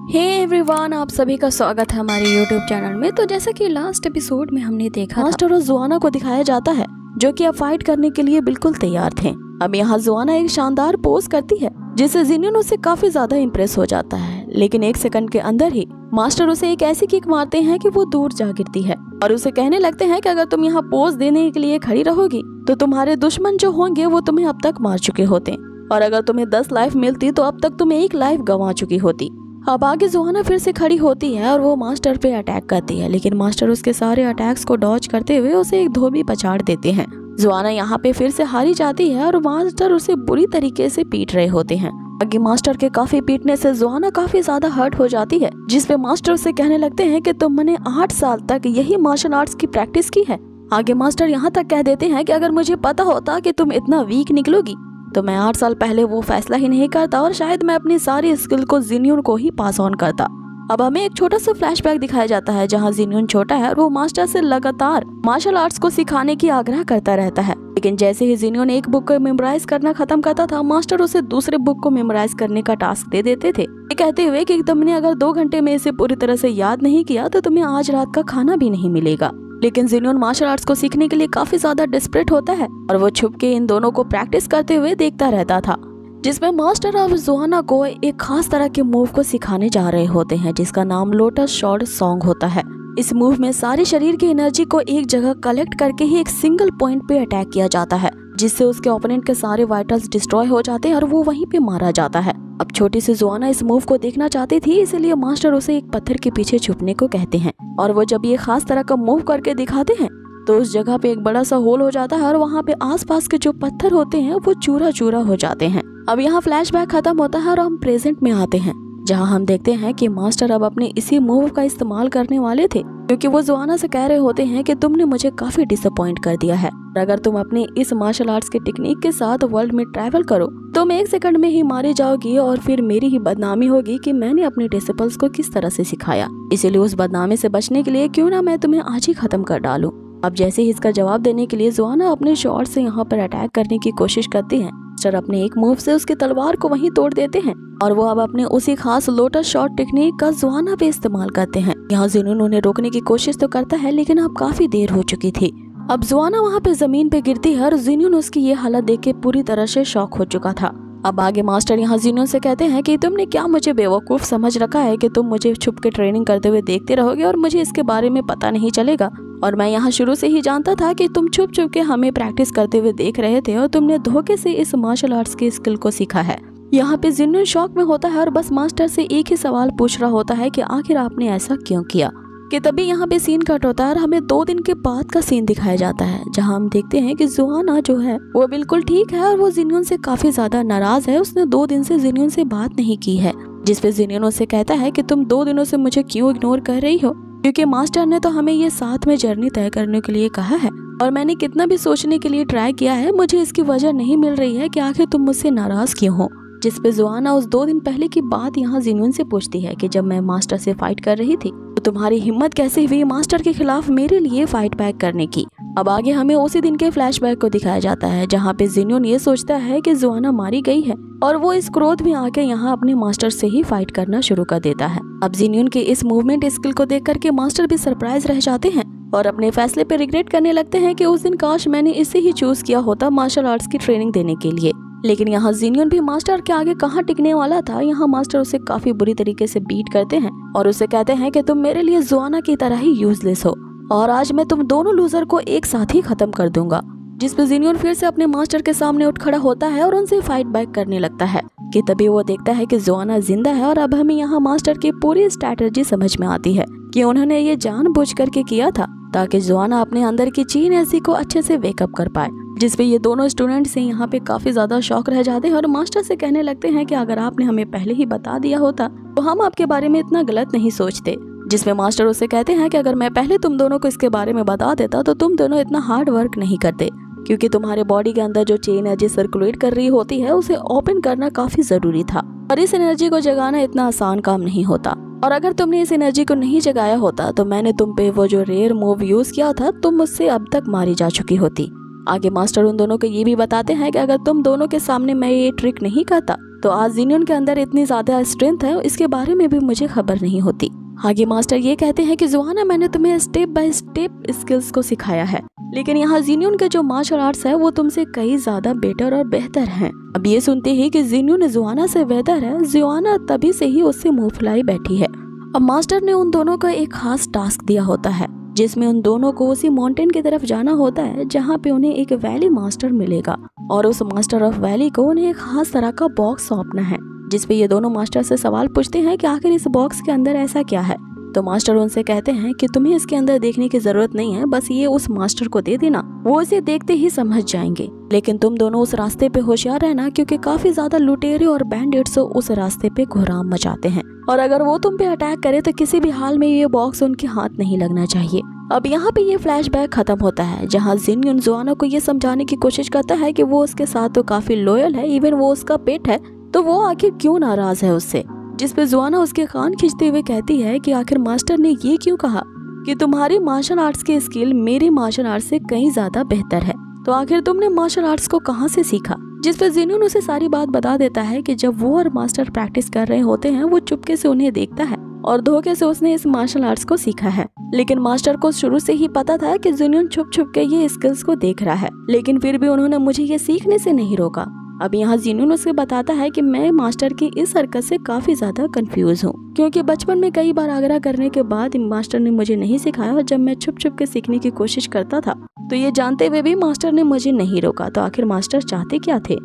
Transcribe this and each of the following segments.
Hey everyone, आप सभी का स्वागत है हमारे यूट्यूब चैनल में। तो जैसा कि लास्ट एपिसोड में हमने देखा मास्टर और जुआना को दिखाया जाता है जो कि अब फाइट करने के लिए बिल्कुल तैयार थे। अब यहाँ जुआना एक शानदार पोज करती है जिससे जिनियन उससे काफी ज्यादा इम्प्रेस हो जाता है, लेकिन एक सेकंड के अंदर ही मास्टर उसे एक ऐसी किक मारते हैं कि वो दूर जा गिरती है और उसे कहने लगते हैं कि अगर तुम यहाँ पोज देने के लिए खड़ी रहोगी तो तुम्हारे दुश्मन जो होंगे वो तुम्हें अब तक मार चुके होते और अगर तुम्हें 10 लाइफ मिलती तो अब तक तुम 1 लाइफ गंवा चुकी होती। अब आगे जुआना फिर से खड़ी होती है और वो मास्टर पे अटैक करती है, लेकिन मास्टर उसके सारे अटैक्स को डॉज करते हुए उसे एक धोबी पछाड़ देते हैं। जुआना यहाँ पे फिर से हारी जाती है और मास्टर उसे बुरी तरीके से पीट रहे होते हैं। आगे मास्टर के काफी पीटने से जुआना काफी ज्यादा हर्ट हो जाती है, जिसपे मास्टर उसे कहने लगते हैं कि तुमने 8 साल तक यही मार्शल आर्ट्स की प्रैक्टिस की है। आगे मास्टर यहाँ तक कह देते हैं कि अगर मुझे पता होता कि तुम इतना वीक निकलोगी तो मैं 8 साल पहले वो फैसला ही नहीं करता और शायद मैं अपनी सारी स्किल को जिनियन को ही पास ऑन करता। अब हमें एक छोटा सा फ्लैशबैक दिखाया जाता है जहां जिनियन छोटा है और वो मास्टर से लगातार मार्शल आर्ट्स को सिखाने की आग्रह करता रहता है, लेकिन जैसे ही जिनियन एक बुक को मेमोराइज करना खत्म करता था मास्टर उसे दूसरे बुक को मेमोराइज करने का टास्क दे देते थे, ये कहते हुए कि तुमने अगर 2 घंटे में इसे पूरी तरह से याद नहीं किया तो तुम्हें आज रात का खाना भी नहीं मिलेगा। लेकिन जिनियन मार्शल आर्ट्स को सीखने के लिए काफी ज्यादा डिस्परेट होता है और वो छुप के इन दोनों को प्रैक्टिस करते हुए देखता रहता था, जिसमें मास्टर अब जुआना को एक खास तरह के मूव को सिखाने जा रहे होते हैं जिसका नाम लोटस शॉट सॉन्ग होता है। इस मूव में सारे शरीर की एनर्जी को एक जगह कलेक्ट करके ही एक सिंगल पॉइंट पे अटैक किया जाता है, जिससे उसके ओपोनेंट के सारे वाइटल्स डिस्ट्रॉय हो जाते हैं और वो वहीं पे मारा जाता है। अब छोटी सी जुआना इस मूव को देखना चाहती थी, इसलिए मास्टर उसे एक पत्थर के पीछे छुपने को कहते हैं और वो जब ये खास तरह का मूव करके दिखाते हैं तो उस जगह पे एक बड़ा सा होल हो जाता है और वहाँ पे आसपास के जो पत्थर होते हैं वो चूरा चूरा हो जाते हैं। अब यहाँ फ्लैशबैक खत्म होता है और हम प्रेजेंट में आते हैं जहाँ हम देखते हैं कि मास्टर अब अपने इसी मूव का इस्तेमाल करने वाले थे, क्योंकि वो जुआना से कह रहे होते हैं कि तुमने मुझे काफी डिसअपॉइंट कर दिया है और अगर तुम अपने इस मार्शल आर्ट्स के टेक्निक के साथ वर्ल्ड में ट्रैवल करो तो मैं 1 सेकंड में ही मारी जाओगी और फिर मेरी ही बदनामी होगी कि मैंने अपने डिसिपल्स को किस तरह से सिखाया। इसीलिए उस बदनामी से बचने के लिए क्यों ना मैं तुम्हें आज ही खत्म कर डालूं। अब जैसे ही इसका जवाब देने के लिए जुआना अपने शॉट से यहाँ पर अटैक करने की कोशिश करती है, मास्टर अपने एक मूव से उसकी तलवार को वहीं तोड़ देते हैं और वो अब अपने उसी खास लोटस शॉट टेक्निक का जुआना पे इस्तेमाल करते हैं। यहाँ जिनियन उन्हें रोकने की कोशिश तो करता है, लेकिन अब काफी देर हो चुकी थी। अब जुआना वहाँ पे जमीन पे गिरती है और जिनियन उसकी ये हालत देख के पूरी तरह से शॉक हो चुका था। अब आगे मास्टर यहाँ जिनियन से कहते हैं कि तुमने क्या मुझे बेवकूफ समझ रखा है कि तुम मुझे छुप के ट्रेनिंग करते हुए देखते रहोगे और मुझे इसके बारे में पता नहीं चलेगा, और मैं यहाँ शुरू से ही जानता था कि तुम छुप छुप के हमें प्रैक्टिस करते हुए देख रहे थे और तुमने धोखे से इस मार्शल आर्ट्स की स्किल को सीखा है। यहाँ पे जिनियन शॉक में होता है और बस मास्टर से एक ही सवाल पूछ रहा होता है कि आखिर आपने ऐसा क्यों किया। कि तभी यहाँ पे सीन कट होता है और हमें 2 दिन के बाद का सीन दिखाया जाता है जहाँ हम देखते हैं कि जुआना जो है वो बिल्कुल ठीक है और वो जिनियन से काफी ज्यादा नाराज है। उसने 2 दिन से जिनियन से बात नहीं की है, जिसपे जिनियन उससे कहता है कि तुम 2 दिनों से मुझे क्यों इग्नोर कर रही हो, क्योंकि मास्टर ने तो हमें ये साथ में जर्नी तय करने के लिए कहा है और मैंने कितना भी सोचने के लिए ट्राई किया है, मुझे इसकी वजह नहीं मिल रही है कि आखिर तुम मुझसे नाराज क्यों हो। जिसपे जुआना उस 2 दिन पहले की बात यहाँ जिनियन से पूछती है कि जब मैं मास्टर से फाइट कर रही थी तो तुम्हारी हिम्मत कैसे हुई मास्टर के खिलाफ मेरे लिए फाइट बैक करने की। अब आगे हमें उसी दिन के फ्लैशबैक को दिखाया जाता है जहाँ पे जिनियन ये सोचता है कि जुआना मारी गई है और वो इस क्रोध में आके यहाँ अपने मास्टर से ही फाइट करना शुरू कर देता है। अब जिनियन के इस मूवमेंट स्किल को देख करके मास्टर भी सरप्राइज रह जाते हैं और अपने फैसले पे रिग्रेट करने लगते हैं कि उस दिन काश मैंने इसे ही चूज किया होता मार्शल आर्ट्स की ट्रेनिंग देने के लिए। लेकिन यहाँ जिनियन भी मास्टर के आगे कहाँ टिकने वाला था। यहाँ मास्टर उसे काफी बुरी तरीके से बीट करते हैं और उसे कहते हैं कि तुम मेरे लिए जुआना की तरह ही यूजलेस हो और आज मैं तुम दोनों लूजर को एक साथ ही खत्म कर दूंगा। जिसपे जिनियन फिर से अपने मास्टर के सामने उठ खड़ा होता है और उनसे फाइट बैक करने लगता है कि तभी वो देखता है कि जुआना जिंदा है और अब हमें यहाँ मास्टर की पूरी स्ट्रैटेजी समझ में आती है कि उन्होंने ये जानबूझ करके किया था ताकि जुआना अपने अंदर की ची एनर्जी को अच्छे से वेकअप कर पाए। जिसपे ये दोनों स्टूडेंट्स यहाँ पे काफी ज्यादा शॉक रह जाते हैं और मास्टर से कहने लगते हैं कि अगर आपने हमें पहले ही बता दिया होता तो हम आपके बारे में इतना गलत नहीं सोचते। जिसमें मास्टर उससे कहते हैं कि अगर मैं पहले तुम दोनों को इसके बारे में बता देता तो तुम दोनों इतना हार्ड वर्क नहीं करते, क्योंकि तुम्हारे बॉडी के अंदर जो चेन एनर्जी सर्कुलेट कर रही होती है उसे ओपन करना काफी जरूरी था और इस एनर्जी को जगाना इतना आसान काम नहीं होता, और अगर तुमने इस एनर्जी को नहीं जगाया होता तो मैंने तुम पे वो जो रेयर मूव यूज किया था तुम मुझसे अब तक मारी जा चुकी होती। आगे मास्टर उन दोनों को ये भी बताते हैं कि अगर तुम दोनों के सामने मैं ये ट्रिक नहीं करता तो आज जिन्यून के अंदर इतनी ज्यादा स्ट्रेंथ है इसके बारे में भी मुझे खबर नहीं होती। आगे मास्टर ये कहते हैं कि जुआना मैंने तुम्हें स्टेप बाय स्टेप स्किल्स को सिखाया है, लेकिन यहाँ जिन्यून के जो मार्शल आर्ट्स है वो तुमसे कई ज्यादा बेटर और बेहतर हैं। अब ये सुनते ही कि जिन्यून जुआना से बेहतर है, जुआना तभी से ही उससे मुंह फुलाई बैठी है। अब मास्टर ने उन दोनों को एक खास टास्क दिया होता है जिसमें उन दोनों को उसी माउंटेन की तरफ जाना होता है जहाँ पे उन्हें एक वैली मास्टर मिलेगा और उस मास्टर ऑफ वैली को उन्हें एक खास तरह का बॉक्स सौंपना है, जिसपे ये दोनों मास्टर से सवाल पूछते हैं कि आखिर इस बॉक्स के अंदर ऐसा क्या है। तो मास्टर उनसे कहते हैं कि तुम्हें इसके अंदर देखने की जरूरत नहीं है, बस ये उस मास्टर को दे देना, वो इसे देखते ही समझ जाएंगे। लेकिन तुम दोनों उस रास्ते पे होशियार रहना क्योंकि काफी ज्यादा लुटेरे और बैंडिट्स उस रास्ते पे कोहराम मचाते हैं और अगर वो तुम पे अटैक करे तो किसी भी हाल में ये बॉक्स उनके हाथ नहीं लगना चाहिए। अब यहाँ पे ये फ्लैशबैक खत्म होता है जहाँ जिन्यून जुआना को ये समझाने की कोशिश करता है कि वो उसके साथ तो काफी लॉयल है, इवन वो उसका पेट है, तो वो आखिर क्यों नाराज है उससे। जिसपे जुआना उसके कान खींचते हुए कहती है कि आखिर मास्टर ने ये क्यों कहा कि तुम्हारी मार्शल आर्ट्स की स्किल मेरी मार्शल आर्ट्स से कहीं ज्यादा बेहतर है, तो आखिर तुमने मार्शल आर्ट्स को कहाँ से सीखा। जिसपे जिन्यून उसे सारी बात बता देता है कि जब वो और मास्टर प्रैक्टिस कर रहे होते हैं वो चुपके से उन्हें देखता है और धोखे से उसने इस मार्शल आर्ट्स को सीखा है। लेकिन मास्टर को शुरू से ही पता था कि जिन्यून छुप छुप के ये स्किल्स को देख रहा है, लेकिन फिर भी उन्होंने मुझे ये सीखने से नहीं रोका। अब यहाँ जिन्यून उसे बताता है कि मैं मास्टर की इस हरकत से काफी ज्यादा कंफ्यूज हूँ क्योंकि बचपन में कई बार आग्रह करने के बाद मास्टर ने मुझे नहीं सिखाया और जब मैं छुप छुप के सीखने की कोशिश करता था तो ये जानते हुए भी मास्टर ने मुझे नहीं रोका, तो आखिर मास्टर चाहते क्या थे।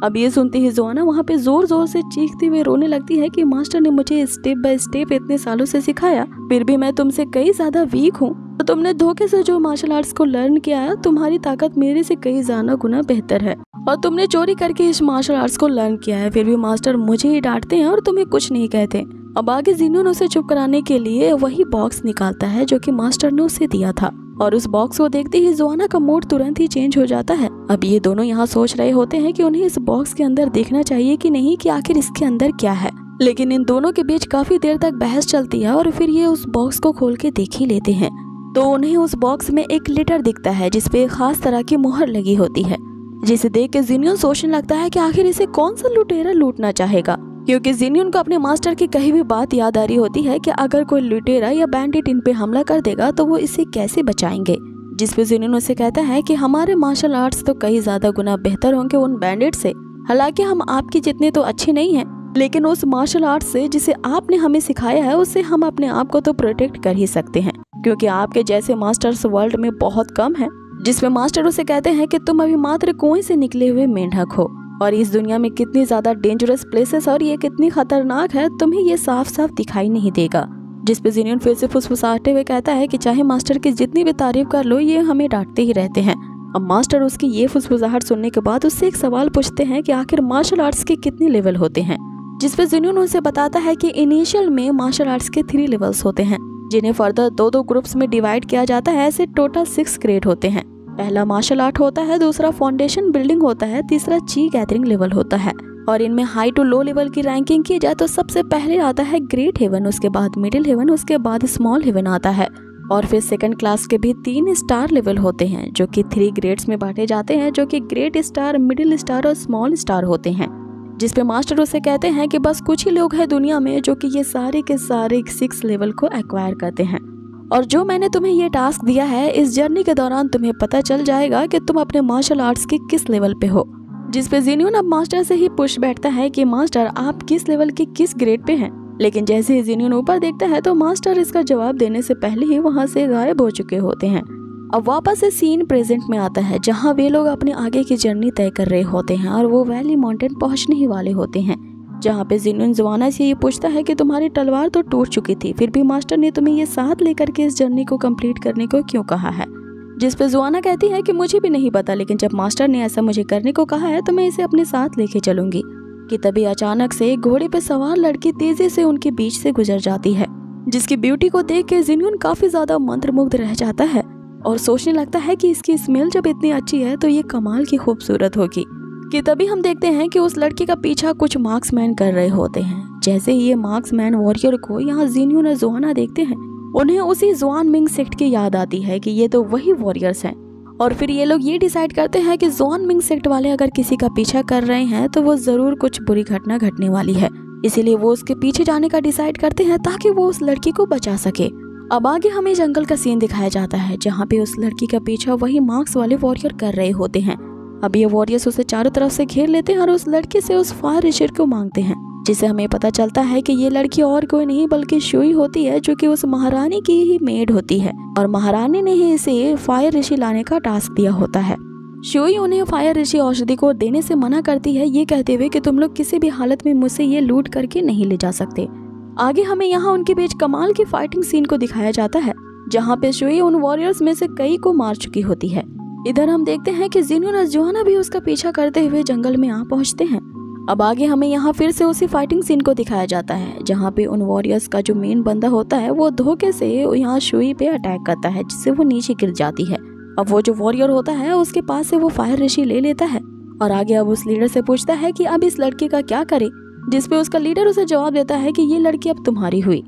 अब ये सुनते ही जुआना वहाँ पे जोर जोर से चीखते हुए रोने लगती है कि मास्टर ने मुझे स्टेप बाय स्टेप इतने सालों से सिखाया, फिर भी मैं तुमसे कई ज्यादा वीक हूँ, तो तुमने धोखे से जो मार्शल आर्ट्स को लर्न किया है तुम्हारी ताकत मेरे से कई ज्यादा गुना बेहतर है और तुमने चोरी करके इस मार्शल आर्ट्स को लर्न किया है, फिर भी मास्टर मुझे ही डांटते हैं और तुम्हें कुछ नहीं कहते। अब आगे जिन्यून उसे चुप कराने के लिए वही बॉक्स निकालता है जो कि मास्टर ने उसे दिया था और उस बॉक्स को देखते ही जुआना का मूड तुरंत ही चेंज हो जाता है। अब ये दोनों यहाँ सोच रहे होते हैं कि उन्हें इस बॉक्स के अंदर देखना चाहिए कि नहीं, कि आखिर इसके अंदर क्या है, लेकिन इन दोनों के बीच काफी देर तक बहस चलती है और फिर ये उस बॉक्स को खोल के देख ही लेते हैं तो उन्हें उस बॉक्स में एक लेटर दिखता है जिसपे खास तरह की मुहर लगी होती है, जिसे देख के जिन्यून सोचने लगता है कि आखिर इसे कौन सा लुटेरा लूटना चाहेगा, क्योंकि जिन्यून को अपने मास्टर की कही हुई बात याद आ रही होती है कि अगर कोई लुटेरा या बैंडिट इन पे हमला कर देगा तो वो इसे कैसे बचाएंगे। जिसपे जिन्यून उसे कहता है कि हमारे मार्शल आर्ट्स तो कई ज्यादा गुना बेहतर होंगे उन बैंडिट से, हालांकि हम आपकी जितने तो अच्छे नहीं हैं, लेकिन उस मार्शल आर्ट से जिसे आपने हमें सिखाया है उससे हम अपने आप को तो प्रोटेक्ट कर ही सकते हैं, क्योंकि आपके जैसे मास्टर्स वर्ल्ड में बहुत कम है। जिसमें मास्टर उसे कहते हैं कि तुम अभी मात्र कुएं से निकले हुए मेंढक हो और इस दुनिया में कितनी ज्यादा डेंजरस प्लेसेस और ये कितनी खतरनाक है तुम्हें ये साफ साफ दिखाई नहीं देगा। जिसपे जिन्यून फिर से फुसफुसाते हुए कहता है कि चाहे मास्टर की जितनी भी तारीफ कर लो ये हमें डांटते ही रहते हैं। अब मास्टर उसकी ये फुसफुसाहट सुनने के बाद उससे एक सवाल पूछते हैं कि आखिर मार्शल आर्ट्स के कितने लेवल होते हैं। जिसपे जिन्यून उसे बताता है कि इनिशियल में मार्शल आर्ट्स के 3 लेवल्स होते हैं जिन्हें फर्दर 2-2 ग्रुप्स में डिवाइड किया जाता है। ऐसे टोटल 6 ग्रेड होते हैं। पहला मार्शल आर्ट होता है, दूसरा फाउंडेशन बिल्डिंग होता है, तीसरा ची गैदरिंग लेवल होता है और इनमें हाई टू लो लेवल की रैंकिंग की जाए तो सबसे पहले आता है ग्रेट हेवन, उसके बाद मिडिल हेवन, उसके बाद स्मॉल हेवन आता है और फिर सेकंड क्लास के भी 3 स्टार लेवल होते हैं जो कि 3 ग्रेड्स में बांटे जाते हैं जो कि ग्रेट स्टार, मिडिल स्टार और स्मॉल स्टार होते हैं। जिसपे मास्टर उसे कहते हैं कि बस कुछ ही लोग हैं दुनिया में जो कि ये सारे के सारे 6 लेवल को एक्वायर करते हैं और जो मैंने तुम्हें ये टास्क दिया है इस जर्नी के दौरान तुम्हें पता चल जाएगा कि तुम अपने मार्शल आर्ट्स के किस लेवल पे हो। जिसपे जिन्यून अब मास्टर से ही पूछ बैठता है कि मास्टर आप किस लेवल के किस ग्रेड पे हैं, लेकिन जैसे ही जिन्यून ऊपर देखता है तो मास्टर इसका जवाब देने से पहले ही वहाँ से गायब हो चुके होते हैं। अब वापस से सीन प्रेजेंट में आता है जहाँ वे लोग अपने आगे की जर्नी तय कर रहे होते हैं और वो वैली माउंटेन पहुँचने ही वाले होते हैं, जहाँ पे जिन्यून जुआना से ये पूछता है कि तुम्हारी तलवार तो टूट चुकी थी, फिर भी मास्टर ने तुम्हें ये साथ लेकर के इस जर्नी को कंप्लीट करने को क्यों कहा है। जिस पे जुआना कहती है कि मुझे भी नहीं पता, लेकिन जब मास्टर ने ऐसा मुझे करने को कहा है तो मैं इसे अपने साथ लेके चलूंगी। कि तभी अचानक से घोड़े पे सवार लड़की तेजी से उनके बीच से गुजर जाती है, जिसकी ब्यूटी को देख के जिन्यून काफी ज्यादा मंत्रमुग्ध रह जाता है और सोचने लगता है कि इसकी स्मेल जब इतनी अच्छी है तो ये कमाल की खूबसूरत होगी। कि तभी हम देखते हैं कि उस लड़की का पीछा कुछ मार्क्समैन कर रहे होते हैं। जैसे ही ये मार्क्समैन वॉरियर को यहाँ जिन्यून और जुआना देखते हैं उन्हें उसी जुआन मिंग सेक्ट की याद आती है कि ये तो वही वॉरियर्स हैं और फिर ये लोग ये डिसाइड करते हैं कि ज़ुआन मिंग सेक्ट वाले अगर किसी का पीछा कर रहे हैं तो वो जरूर कुछ बुरी घटना घटने वाली है, इसीलिए वो उसके पीछे जाने का डिसाइड करते हैं ताकि वो उस लड़की को बचा सके। अब आगे हमें जंगल का सीन दिखाया जाता है जहाँ पे उस लड़की का पीछा वही मार्क्स वाले वॉरियर कर रहे होते हैं। अब ये वॉरियर्स उसे चारों तरफ से घेर लेते हैं और उस लड़की से उस फायर ऋषि को मांगते हैं, जिससे हमें पता चलता है कि ये लड़की और कोई नहीं बल्कि शुई होती है, जो कि उस महारानी की ही मेड होती है और महारानी ने ही इसे फायर ऋषि लाने का टास्क दिया होता है। शुई उन्हें फायर ऋषि औषधि को देने से मना करती है, ये कहते हुए कि तुम लोग किसी भी हालत में मुझसे ये लूट करके नहीं ले जा सकते। आगे हमें यहाँ उनके बीच कमाल की फाइटिंग सीन को दिखाया जाता है जहाँ पे शुई उन वॉरियर्स में से कई को मार चुकी होती है। इधर हम देखते हैं कि जिन्यून और जोआना भी उसका पीछा करते हुए जंगल में आ पहुँचते हैं। अब आगे हमें यहाँ फिर से उसी फाइटिंग सीन को दिखाया जाता है जहाँ पे उन वॉरियर्स का जो मेन बंदा होता है वो धोखे से यहाँ शुई पे अटैक करता है, जिससे वो नीचे गिर जाती है। अब वो जो वॉरियर होता है उसके पास से वो फायर ऋषि ले लेता है और आगे अब उस लीडर से पूछता है कि अब इस लड़की का क्या करे, जिसपे उसका लीडर उसे जवाब देता है कि ये लड़की अब तुम्हारी हुई।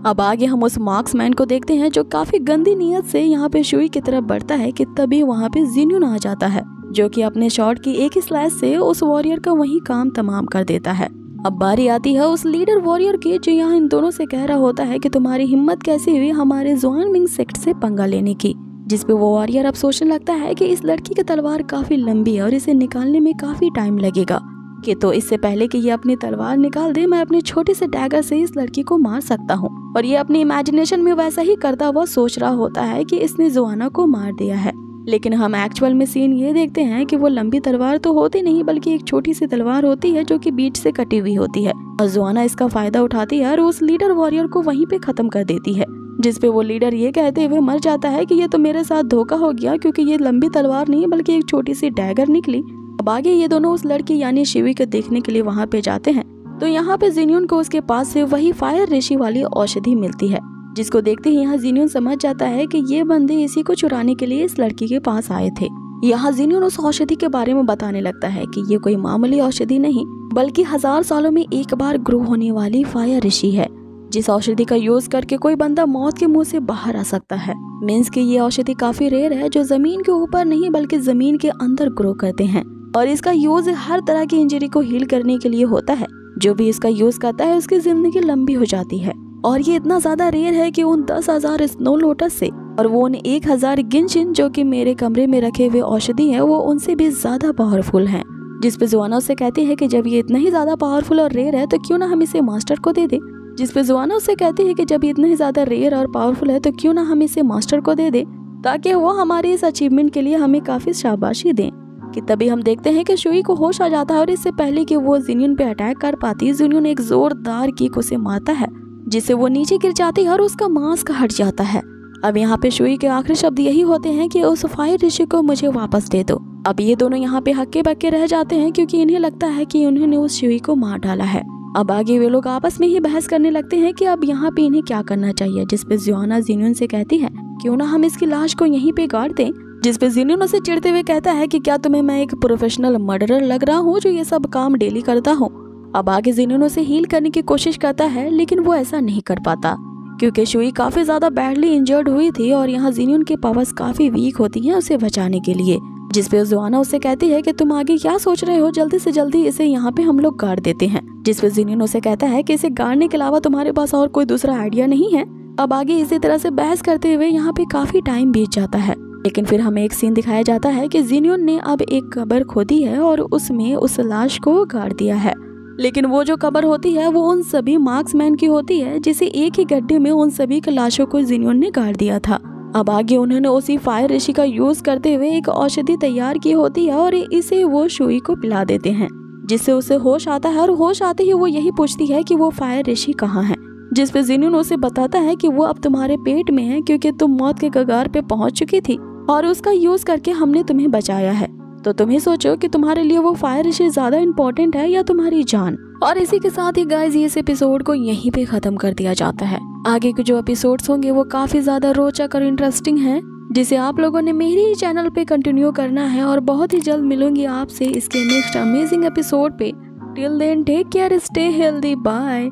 अब आगे हम उस मार्क्समैन को देखते हैं जो काफी गंदी नीयत से यहाँ पे शुई की तरफ बढ़ता है कि तभी वहाँ पे जिन्यून आ जाता है, जो कि अपने शॉट की एक ही स्लैश से उस वॉरियर का वही काम तमाम कर देता है। अब बारी आती है उस लीडर वॉरियर की जो यहाँ इन दोनों से कह रहा होता है कि तुम्हारी हिम्मत कैसे हुई हमारे ज़ुआन मिंग सेक्ट से पंगा लेने की, जिसपे वो वॉरियर अब सोचने लगता है कि इस लड़की की तलवार काफी लंबी है और इसे निकालने में काफी टाइम लगेगा, कि तो इससे पहले कि ये अपनी तलवार निकाल दे मैं अपने छोटे से डैगर से इस लड़की को मार सकता हूँ। और ये अपनी इमेजिनेशन में वैसा ही करता हुआ सोच रहा होता है कि इसने जोआना को मार दिया है, लेकिन हम एक्चुअल में सीन ये देखते हैं कि वो लंबी तलवार तो होती नहीं बल्कि एक छोटी सी तलवार होती है जो कि बीच से कटी हुई होती है और जोआना इसका फायदा उठाती है और उस लीडर वॉरियर को वहीं पे खत्म कर देती है, जिसपे वो लीडर ये कहते हुए मर जाता है कि ये तो मेरे साथ धोखा हो गया क्योंकि ये लंबी तलवार नहीं बल्कि एक छोटी सी डैगर निकली। अब आगे ये दोनों उस लड़की यानी शिवी को देखने के लिए वहाँ पे जाते हैं तो यहाँ पे जिन्यून को उसके पास से वही फायर ऋषि वाली औषधि मिलती है, जिसको देखते ही यहाँ जिन्यून समझ जाता है कि ये बंदे इसी को चुराने के लिए इस लड़की के पास आए थे। यहाँ जिन्यून उस औषधि के बारे में बताने लगता है कि ये कोई मामूली औषधि नहीं बल्कि 1000 सालों में एक बार ग्रो होने वाली फायर ऋषि है, जिस औषधि का यूज करके कोई बंदा मौत के मुंह से बाहर आ सकता है। मीन्स कि ये औषधि काफी रेयर है जो जमीन के ऊपर नहीं बल्कि जमीन के अंदर ग्रो करते हैं और इसका यूज हर तरह की इंजरी को हील करने के लिए होता है। जो भी इसका यूज करता है उसकी जिंदगी लंबी हो जाती है और ये इतना ज्यादा रेयर है कि उन 10,000 स्नो लोटस से और वो उन 1000 गिनशिन जो कि मेरे कमरे में रखे हुए औषधि है वो उनसे भी ज्यादा पावरफुल हैं। जिसपे जोआना उससे कहती है कि जब ये इतना ही ज्यादा पावरफुल और रेयर है तो क्यों ना हम इसे मास्टर को दे दे। जिसपे जोआना उससे कहती है कि जब ये इतना ही ज्यादा रेयर और पावरफुल है तो क्यों ना हम इसे मास्टर को दे दे ताकि वो हमारे इस अचीवमेंट के लिए हमें काफी शाबाशी दें। कि तभी हम देखते हैं कि शुई को होश आ जाता है और इससे पहले कि वो जिन्यून पे अटैक कर पाती जिन्यून एक जोरदार किक उसे मारता है जिससे वो नीचे गिर जाती है और उसका मास्क हट जाता है। अब यहाँ पे शुई के आखिरी शब्द यही होते हैं कि उस फायर ऋषि को मुझे वापस दे दो। अब ये दोनों यहाँ पे हक्के बक्के रह जाते हैं क्योंकि इन्हें लगता है कि उन्होंने उस शुई को मार डाला है। अब आगे वे लोग आपस में ही बहस करने लगते हैं कि अब यहाँ पे इन्हें क्या करना चाहिए, जिसपे जोआना जिन्यून से कहती है क्यों ना हम इसकी लाश को यहीं पे गाड़ दें। जिसपे जिन्यून उसे चिढ़ते हुए कहता है कि क्या तुम्हें मैं एक प्रोफेशनल मर्डरर लग रहा हूँ जो ये सब काम डेली करता हूँ। अब आगे जिन्यून उसे हील करने की कोशिश करता है लेकिन वो ऐसा नहीं कर पाता क्योंकि शुई काफी ज्यादा बैडली इंजर्ड हुई थी और यहाँ जिन्यून के पावर्स काफी वीक होती हैं उसे बचाने के लिए। जिसपे जोआना उससे कहती है कि तुम आगे क्या सोच रहे हो, जल्दी से जल्दी इसे यहाँ पे हम लोग गाड़ देते हैं। जिसपे जिन्यून उसे कहता है कि इसे गाड़ने के अलावा तुम्हारे पास और कोई दूसरा आइडिया नहीं है। अब आगे इसी तरह से बहस करते हुए यहाँ पे काफी टाइम बीत जाता है, लेकिन फिर हमें एक सीन दिखाया जाता है कि जिन्यून ने अब एक कब्र खोदी है और उसमें उस लाश को गाड़ दिया है। लेकिन वो जो कब्र होती है वो उन सभी मार्क्समैन की होती है जिसे एक ही गड्ढे में उन सभी की लाशों को जिन्यून ने गाड़ दिया था। अब आगे उन्होंने उसी फायर ऋषि का यूज करते हुए एक औषधि तैयार की होती है और इसे वो शुई को पिला देते हैं, जिससे उसे होश आता है और होश आते ही वो यही पूछती है कि वो फायर ऋषि कहाँ है। जिसपे जिन्यून उसे बताता है कि वो अब तुम्हारे पेट में है क्योंकि तुम मौत के कगार पे पहुंच चुकी थी और उसका यूज करके हमने तुम्हें बचाया है। तो तुम ही सोचो कि तुम्हारे लिए वो फायर ऋषि ज्यादा इम्पोर्टेंट है या तुम्हारी जान। और इसी के साथ ही गाइस इस एपिसोड को यहीं पे खत्म कर दिया जाता है। आगे के जो एपिसोड्स होंगे वो काफी ज्यादा रोचक और इंटरेस्टिंग हैं, जिसे आप लोगों ने मेरे ही चैनल पे कंटिन्यू करना है और बहुत ही जल्द मिलूंगी आपसे इसके नेक्स्ट अमेजिंग एपिसोड पे। Till then take care, stay healthy, bye.